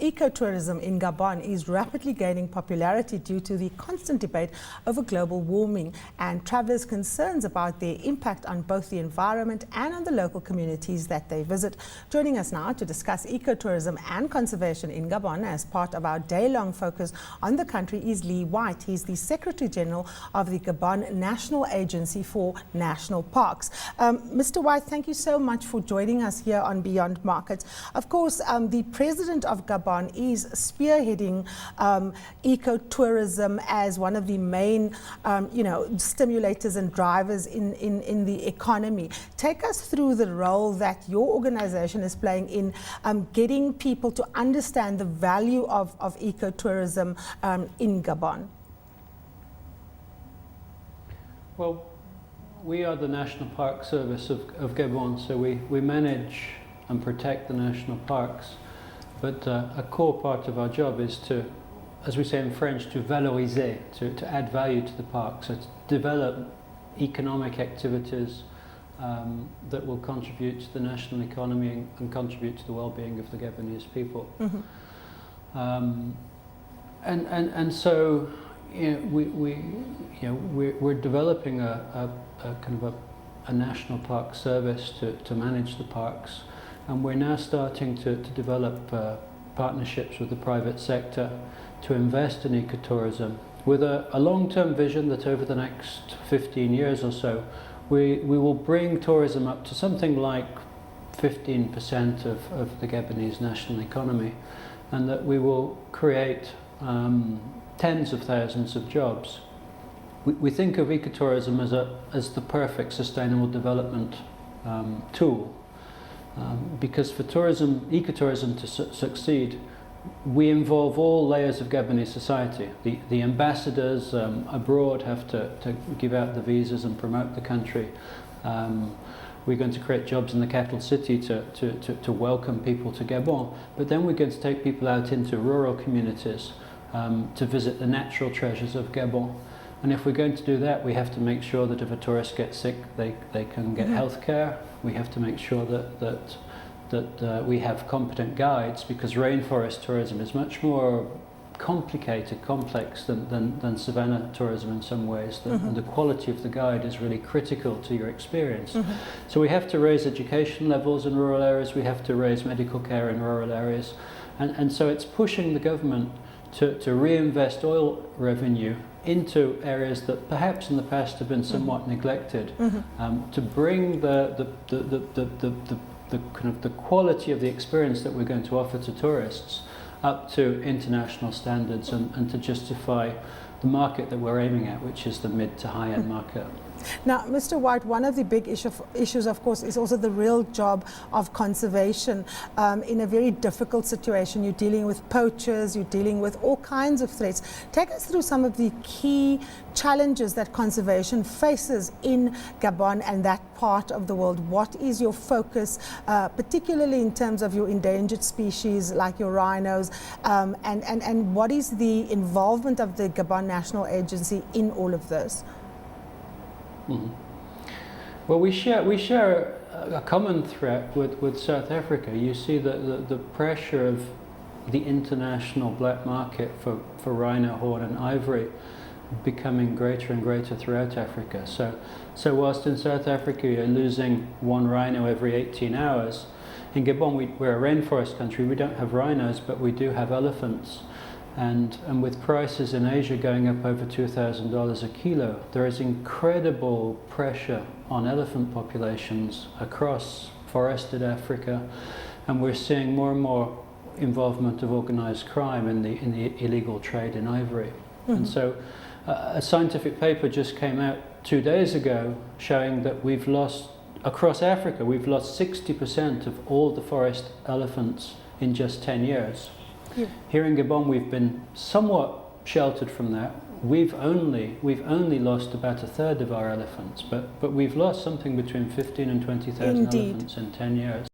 ecotourism in Gabon is rapidly gaining popularity due to the constant debate over global warming and travelers' concerns about their impact on both the environment and on the local communities that they visit. Joining us now to discuss ecotourism and conservation in Gabon as part of our day-long focus on the country is Lee White. He's the Secretary General of the Gabon National Agency for National Parks. Mr. White, thank you so much for joining us here on Beyond Markets. Of course, the President of Gabon is spearheading ecotourism as one of the main, stimulators and drivers in the economy. Take us through the role that your organization is playing in getting people to understand the value of ecotourism in Gabon. Well, we are the National Park Service of Gabon, so we manage and protect the national parks. But a core part of our job is to, as we say in French, to valoriser, to add value to the park, so to develop economic activities that will contribute to the national economy and contribute to the well-being of the Gabonese people. Mm-hmm. And so we're developing a kind of a national park service to manage the parks, and we're now starting to develop partnerships with the private sector to invest in ecotourism with a long-term vision that over the next 15 years or so we will bring tourism up to something like 15% of the Gabonese national economy, and that we will create tens of thousands of jobs. We think of ecotourism as the perfect sustainable development tool, because for ecotourism to succeed, we involve all layers of Gabonese society. The ambassadors abroad have to give out the visas and promote the country. We're going to create jobs in the capital city to welcome people to Gabon, but then we're going to take people out into rural communities to visit the natural treasures of Gabon. And if we're going to do that, we have to make sure that if a tourist gets sick, they can get health care. We have to make sure that we have competent guides, because rainforest tourism is much more complicated, complex than savanna tourism in some ways. And the quality of the guide is really critical to your experience. So we have to raise education levels in rural areas, we have to raise medical care in rural areas. And so it's pushing the government to reinvest oil revenue into areas that perhaps in the past have been somewhat neglected, to bring the kind of the quality of the experience that we're going to offer to tourists up to international standards, and to justify the market that we're aiming at, which is the mid to high-end market. Now, Mr. White, one of the big issues, of course, is also the real job of conservation. In a very difficult situation, you're dealing with poachers, you're dealing with all kinds of threats. Take us through some of the key challenges that conservation faces in Gabon and that part of the world. What is your focus, particularly in terms of your endangered species like your rhinos, and what is the involvement of the Gabon National Agency in all of this? Well, we share a common threat with South Africa. You see the pressure of the international black market for rhino horn and ivory becoming greater and greater throughout Africa. So whilst in South Africa you're losing one rhino every 18 hours, in Gabon we're a rainforest country. We don't have rhinos, but we do have elephants. And with prices in Asia going up over $2,000 a kilo, there is incredible pressure on elephant populations across forested Africa, and we're seeing more and more involvement of organized crime in the illegal trade in ivory. And so a scientific paper just came out 2 days ago showing that we've lost, across Africa, we've lost 60% of all the forest elephants in just 10 years. Here in Gabon, we've been somewhat sheltered from that. We've only lost about a third of our elephants, but we've lost something between 15 and 20,000 elephants in 10 years.